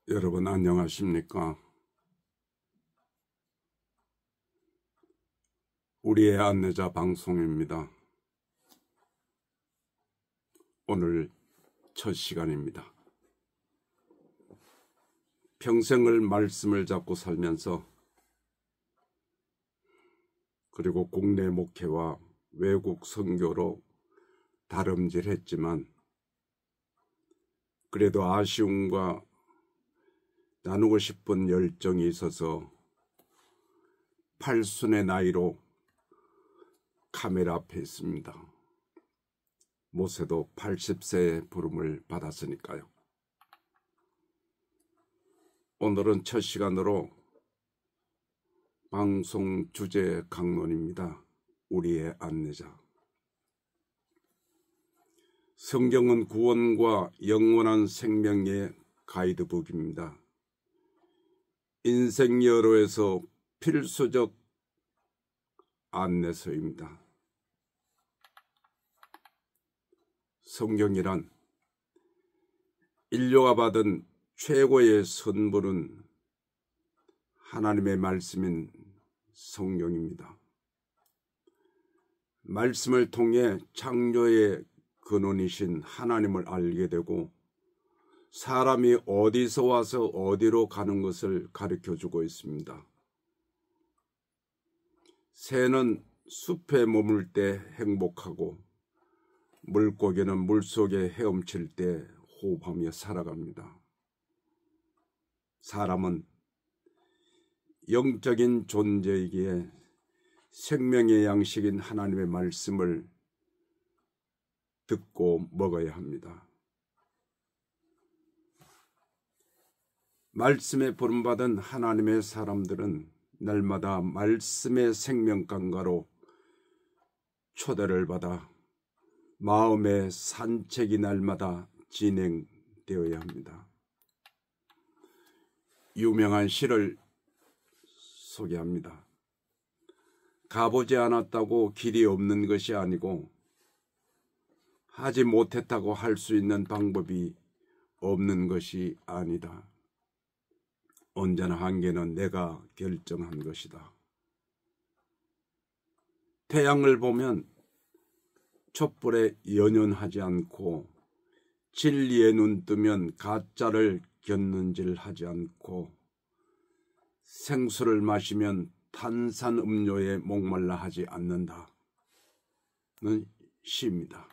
여러분 안녕하십니까? 우리의 안내자 방송입니다. 오늘 첫 시간입니다. 평생을 말씀을 잡고 살면서 그리고 국내 목회와 외국 선교로 다름질했지만 그래도 아쉬움과 나누고 싶은 열정이 있어서 8순의 나이로 카메라 앞에 있습니다. 모세도 80세의 부름을 받았으니까요. 오늘은 첫 시간으로 방송 주제 강론입니다. 우리의 안내자. 성경은 구원과 영원한 생명의 가이드북입니다. 인생 여로에서 필수적 안내서입니다. 성경이란 인류가 받은 최고의 선물은 하나님의 말씀인 성경입니다. 말씀을 통해 창조의 근원이신 하나님을 알게 되고 사람이 어디서 와서 어디로 가는 것을 가르쳐주고 있습니다. 새는 숲에 머물 때 행복하고 물고기는 물속에 헤엄칠 때 호흡하며 살아갑니다. 사람은 영적인 존재이기에 생명의 양식인 하나님의 말씀을 듣고 먹어야 합니다. 말씀에 부름받은 하나님의 사람들은 날마다 말씀의 생명강가로 초대를 받아 마음의 산책이 날마다 진행되어야 합니다. 유명한 시를 소개합니다. 가보지 않았다고 길이 없는 것이 아니고 하지 못했다고 할 수 있는 방법이 없는 것이 아니다. 언제나 한계는 내가 결정한 것이다. 태양을 보면 촛불에 연연하지 않고 진리에 눈 뜨면 가짜를 곁눈질하지 않고 생수를 마시면 탄산음료에 목말라 하지 않는다는 시입니다.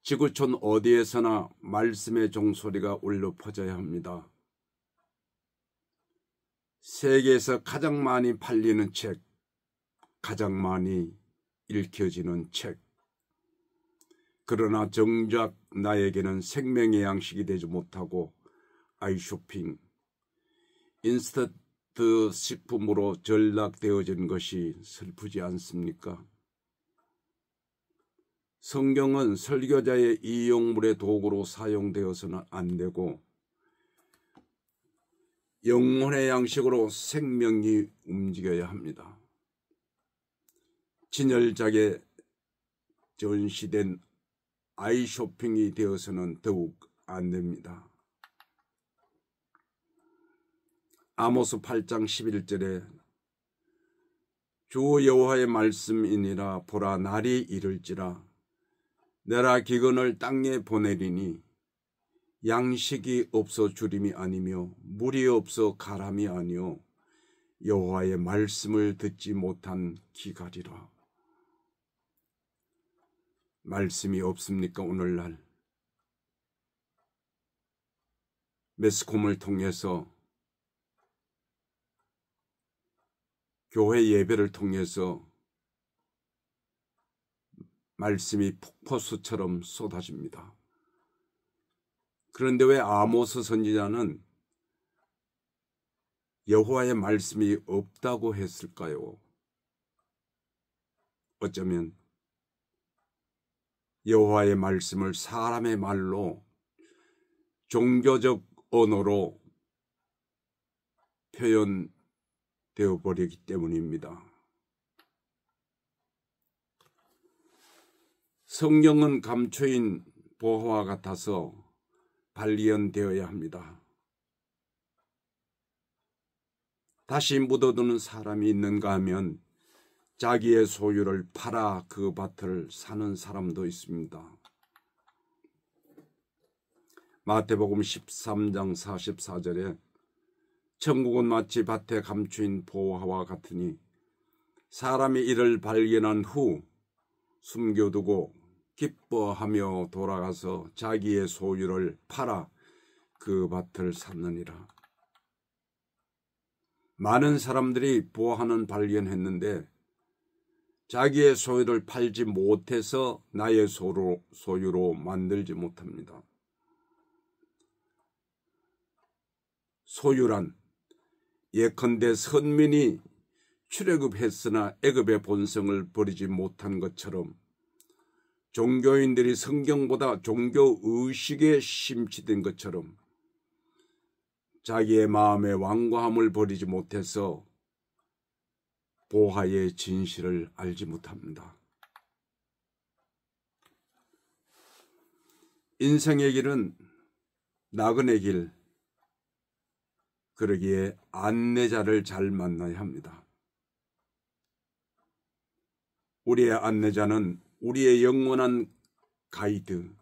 지구촌 어디에서나 말씀의 종소리가 울려 퍼져야 합니다. 세계에서 가장 많이 팔리는 책, 가장 많이 읽혀지는 책. 그러나 정작 나에게는 생명의 양식이 되지 못하고 아이쇼핑, 인스턴트 식품으로 전락되어진 것이 슬프지 않습니까? 성경은 설교자의 이용물의 도구로 사용되어서는 안 되고 영혼의 양식으로 생명이 움직여야 합니다. 진열작에 전시된 아이쇼핑이 되어서는 더욱 안 됩니다. 아모스 8장 11절에 주 여호와의 말씀이니라 보라 날이 이를지라 내가 기근을 땅에 보내리니 양식이 없어 주림이 아니며 물이 없어 가람이 아니요 여호와의 말씀을 듣지 못한 기갈이라. 말씀이 없습니까? 오늘날 매스컴을 통해서 교회 예배를 통해서 말씀이 폭포수처럼 쏟아집니다. 그런데 왜 아모스 선지자는 여호와의 말씀이 없다고 했을까요? 어쩌면 여호와의 말씀을 사람의 말로 종교적 언어로 표현되어 버리기 때문입니다. 성경은 감초인 보화와 같아서 발견되어야 합니다. 다시 묻어두는 사람이 있는가 하면 자기의 소유를 팔아 그 밭을 사는 사람도 있습니다. 마태복음 13장 44절에 천국은 마치 밭에 감추인 보화와 같으니 사람이 이를 발견한 후 숨겨두고 기뻐하며 돌아가서 자기의 소유를 팔아 그 밭을 샀느니라. 많은 사람들이 보화는 발견했는데 자기의 소유를 팔지 못해서 나의 소유로 만들지 못합니다. 소유란 예컨대 선민이 출애굽했으나 애굽의 본성을 버리지 못한 것처럼 종교인들이 성경보다 종교의식에 심취된 것처럼 자기의 마음의 완고함을 버리지 못해서 보화의 진실을 알지 못합니다. 인생의 길은 나그네 길, 그러기에 안내자를 잘 만나야 합니다. 우리의 안내자는 우리의 영원한 가이드,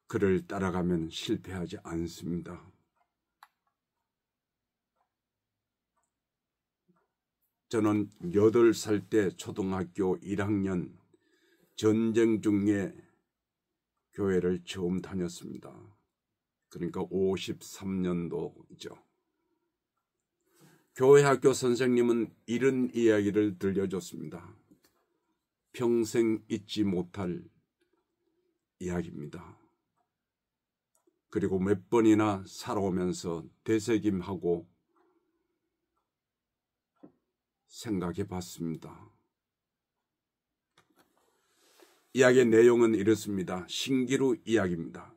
그를 따라가면 실패하지 않습니다. 저는 8살 때 초등학교 1학년 전쟁 중에 교회를 처음 다녔습니다. 그러니까 53년도이죠. 교회 학교 선생님은 이런 이야기를 들려줬습니다. 평생 잊지 못할 이야기입니다. 그리고 몇 번이나 살아오면서 되새김하고 생각해 봤습니다. 이야기의 내용은 이렇습니다. 신기루 이야기입니다.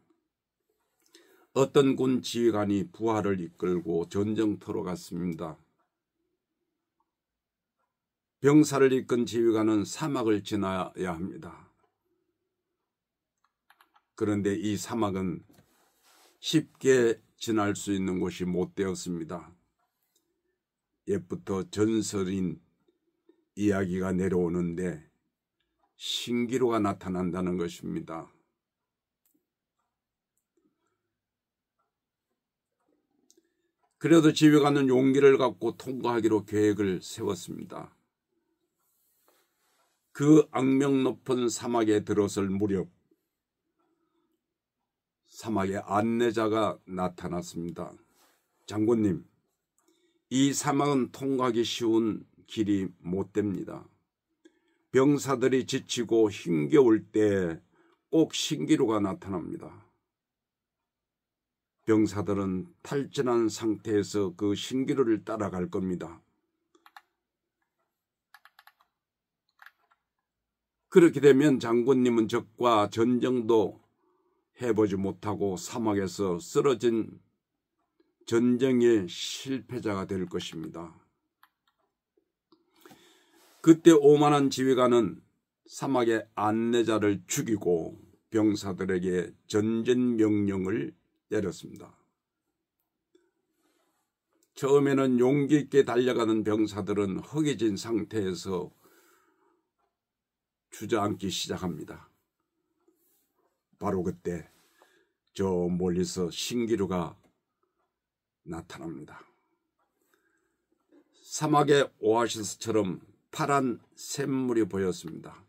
어떤 군 지휘관이 부하를 이끌고 전쟁터로 갔습니다. 병사를 이끈 지휘관은 사막을 지나야 합니다. 그런데 이 사막은 쉽게 지날 수 있는 곳이 못 되었습니다. 옛부터 전설인 이야기가 내려오는데 신기루가 나타난다는 것입니다. 그래도 지휘관은 용기를 갖고 통과하기로 계획을 세웠습니다. 그 악명 높은 사막에 들어설 무렵 사막에 안내자가 나타났습니다. 장군님, 이 사막은 통과하기 쉬운 길이 못 됩니다. 병사들이 지치고 힘겨울 때 꼭 신기루가 나타납니다. 병사들은 탈진한 상태에서 그 신기루를 따라갈 겁니다. 그렇게 되면 장군님은 적과 전쟁도 해보지 못하고 사막에서 쓰러진 전쟁의 실패자가 될 것입니다. 그때 오만한 지휘관은 사막의 안내자를 죽이고 병사들에게 전쟁 명령을 내렸습니다. 처음에는 용기 있게 달려가는 병사들은 허기진 상태에서 주저앉기 시작합니다. 바로 그때 저 멀리서 신기루가 나타납니다. 사막의 오아시스처럼 파란 샘물이 보였습니다.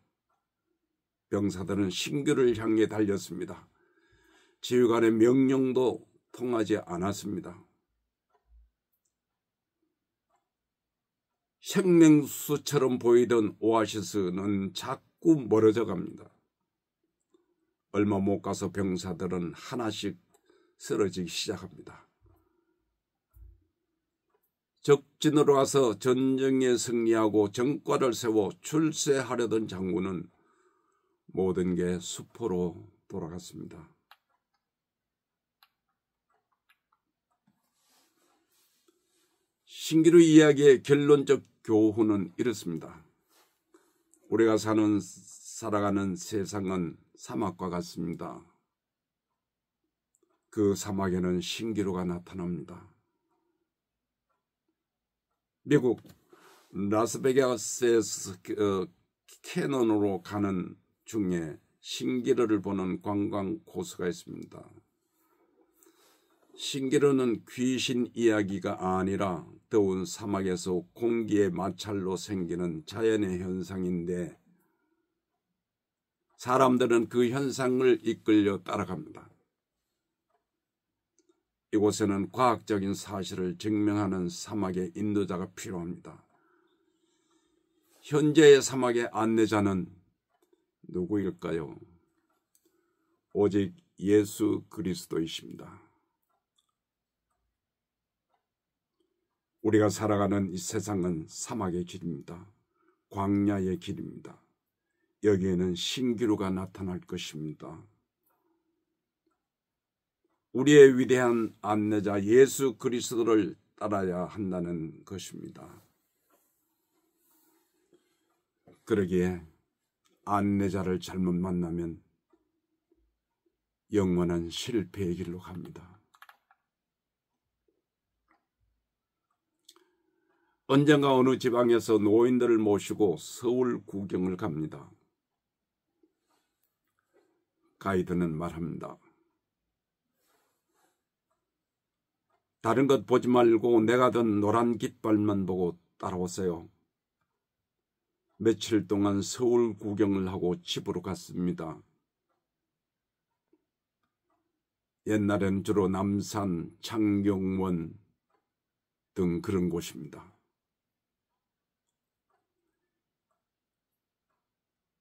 병사들은 신기루를 향해 달렸습니다. 지휘관의 명령도 통하지 않았습니다. 생명수처럼 보이던 오아시스는 자꾸 멀어져 갑니다. 얼마 못 가서 병사들은 하나씩 쓰러지기 시작합니다. 적진으로 와서 전쟁에 승리하고 정과를 세워 출세하려던 장군은 모든 게 수포로 돌아갔습니다. 신기루 이야기의 결론적 교훈은 이렇습니다. 우리가 살아가는 세상은 사막과 같습니다. 그 사막에는 신기루가 나타납니다. 미국 라스베가스에서 캐논으로 가는 중에 신기루를 보는 관광 코스가 있습니다. 신기루는 귀신 이야기가 아니라 더운 사막에서 공기의 마찰로 생기는 자연의 현상인데 사람들은 그 현상을 이끌려 따라갑니다. 이곳에는 과학적인 사실을 증명하는 사막의 인도자가 필요합니다. 현재의 사막의 안내자는 누구일까요? 오직 예수 그리스도이십니다. 우리가 살아가는 이 세상은 사막의 길입니다. 광야의 길입니다. 여기에는 신기루가 나타날 것입니다. 우리의 위대한 안내자 예수 그리스도를 따라야 한다는 것입니다. 그러기에 안내자를 잘못 만나면 영원한 실패의 길로 갑니다. 언젠가 어느 지방에서 노인들을 모시고 서울 구경을 갑니다. 가이드는 말합니다. 다른 것 보지 말고 내가 든 노란 깃발만 보고 따라오세요. 며칠 동안 서울 구경을 하고 집으로 갔습니다. 옛날엔 주로 남산, 창경원 등 그런 곳입니다.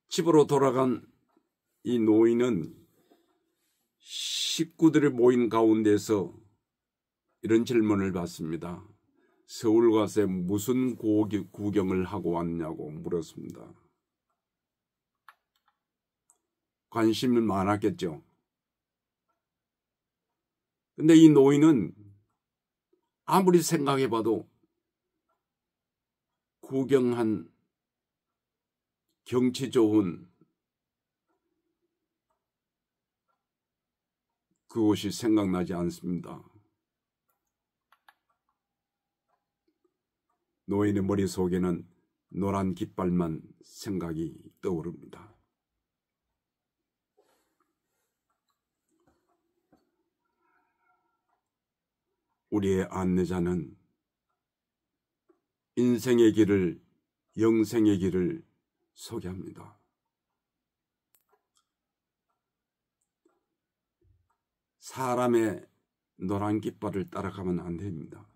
집으로 돌아간 이 노인은 식구들이 모인 가운데서 이런 질문을 받습니다. 서울 가서 무슨 구경을 하고 왔냐고 물었습니다. 관심이 많았겠죠. 근데 이 노인은 아무리 생각해봐도 구경한 경치 좋은 그곳이 생각나지 않습니다. 노인의 머릿속에는 노란 깃발만 생각이 떠오릅니다. 우리의 안내자는 인생의 길을, 영생의 길을 소개합니다. 사람의 노란 깃발을 따라가면 안 됩니다.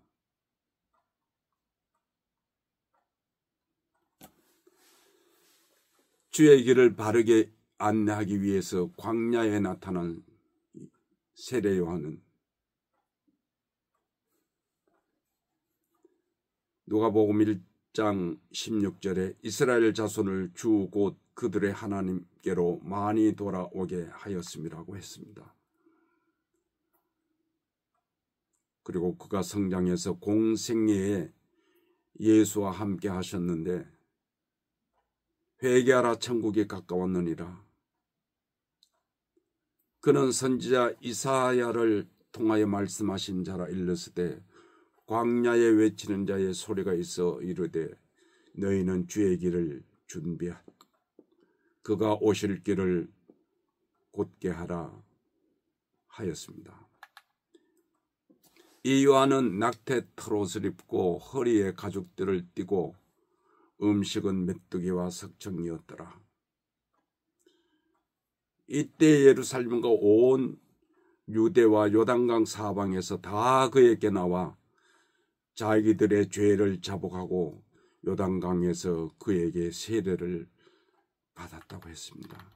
주의 길을 바르게 안내하기 위해서 광야에 나타난 세례 요한은 누가복음 1장 16절에 이스라엘 자손을 주 곧 그들의 하나님께로 많이 돌아오게 하였음이라고 했습니다. 그리고 그가 성장해서 공생애에 예수와 함께 하셨는데 회개하라 천국이 가까웠느니라. 그는 선지자 이사야를 통하여 말씀하신 자라 일렀으되 광야에 외치는 자의 소리가 있어 이르되 너희는 주의 길을 준비하라. 그가 오실 길을 곧게 하라 하였습니다. 이 요한은 낙태 털옷을 입고 허리에 가죽들을 띠고 음식은 메뚜기와 석청이었더라. 이때 예루살렘과 온 유대와 요단강 사방에서 다 그에게 나와 자기들의 죄를 자복하고 요단강에서 그에게 세례를 받았다고 했습니다.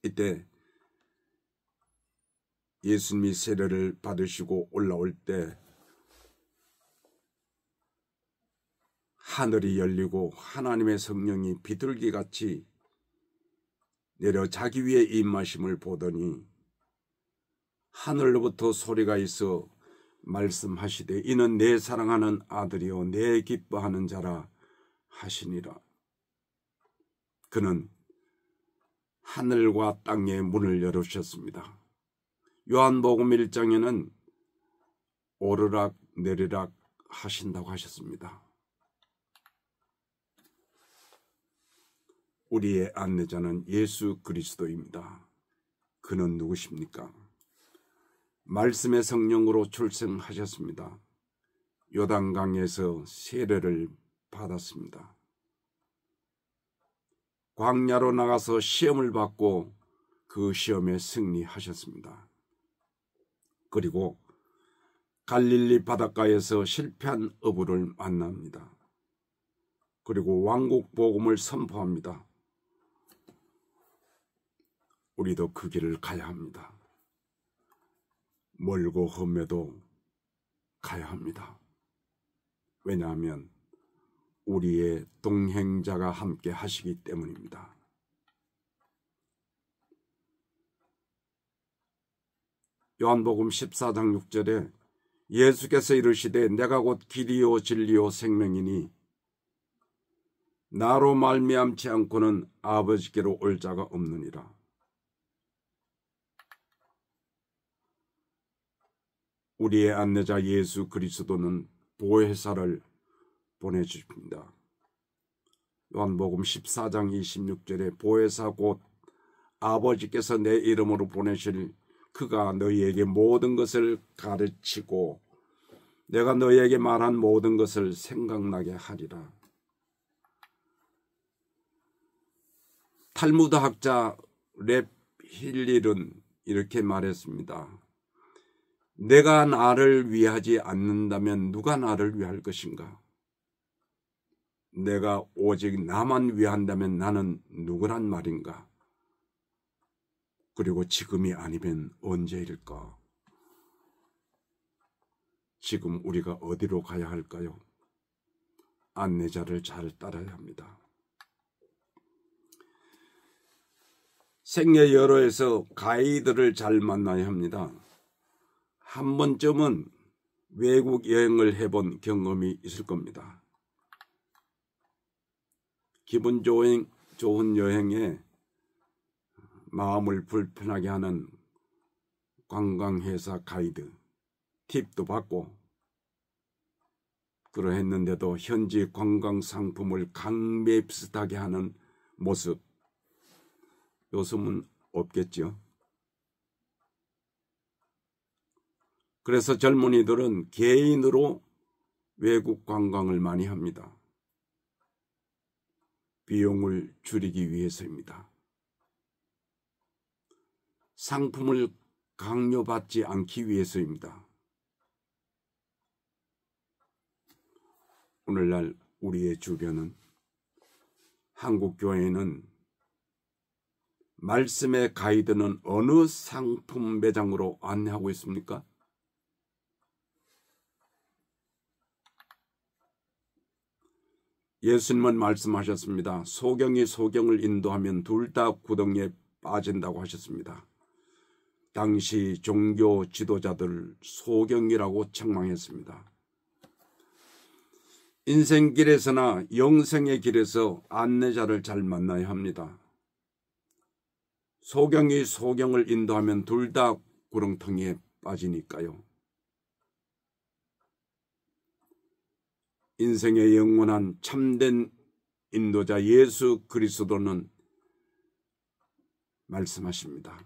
이때 예수님이 세례를 받으시고 올라올 때 하늘이 열리고 하나님의 성령이 비둘기같이 내려 자기 위에 임하심을 보더니 하늘로부터 소리가 있어 말씀하시되 이는 내 사랑하는 아들이요 내 기뻐하는 자라 하시니라. 그는 하늘과 땅의 문을 열으셨습니다. 요한복음 1장에는 오르락 내리락 하신다고 하셨습니다. 우리의 안내자는 예수 그리스도입니다. 그는 누구십니까? 말씀의 성령으로 출생하셨습니다. 요단강에서 세례를 받았습니다. 광야로 나가서 시험을 받고 그 시험에 승리하셨습니다. 그리고 갈릴리 바닷가에서 실패한 어부를 만납니다. 그리고 왕국 복음을 선포합니다. 우리도 그 길을 가야 합니다. 멀고 험해도 가야 합니다. 왜냐하면 우리의 동행자가 함께 하시기 때문입니다. 요한복음 14장 6절에 예수께서 이르시되 내가 곧 길이요 진리요 생명이니 나로 말미암지 않고는 아버지께로 올 자가 없느니라. 우리의 안내자 예수 그리스도는 보혜사를 보내주십니다. 요한복음 14장 26절에 보혜사 곧 아버지께서 내 이름으로 보내실 그가 너희에게 모든 것을 가르치고 내가 너희에게 말한 모든 것을 생각나게 하리라. 탈무드 학자 랩 힐릴은 이렇게 말했습니다. 내가 나를 위하지 않는다면 누가 나를 위할 것인가? 내가 오직 나만 위한다면 나는 누구란 말인가? 그리고 지금이 아니면 언제일까? 지금 우리가 어디로 가야 할까요? 안내자를 잘 따라야 합니다. 생애 여로에서 가이드를 잘 만나야 합니다. 한 번쯤은 외국 여행을 해본 경험이 있을 겁니다. 기분 좋은 여행에 마음을 불편하게 하는 관광회사 가이드, 팁도 받고 그러했는데도 현지 관광 상품을 강매 비슷하게 하는 모습, 요즘은 없겠죠. 그래서 젊은이들은 개인으로 외국 관광을 많이 합니다. 비용을 줄이기 위해서입니다. 상품을 강요받지 않기 위해서입니다. 오늘날 우리의 주변은 한국교회는 말씀의 가이드는 어느 상품 매장으로 안내하고 있습니까? 예수님은 말씀하셨습니다. 소경이 소경을 인도하면 둘 다 구덩이에 빠진다고 하셨습니다. 당시 종교 지도자들 소경이라고 책망했습니다. 인생길에서나 영생의 길에서 안내자를 잘 만나야 합니다. 소경이 소경을 인도하면 둘 다 구렁텅이에 빠지니까요. 인생의 영원한 참된 인도자 예수 그리스도는 말씀하십니다.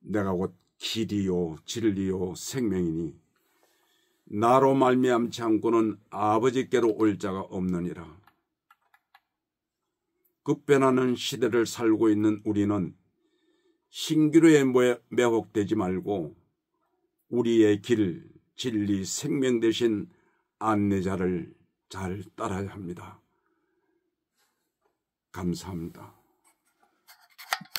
내가 곧 길이요 진리요 생명이니 나로 말미암지 않고는 아버지께로 올 자가 없느니라. 급변하는 시대를 살고 있는 우리는 신기루에 매혹되지 말고 우리의 길, 진리, 생명 되신 안내자를 잘 따라야 합니다. 감사합니다.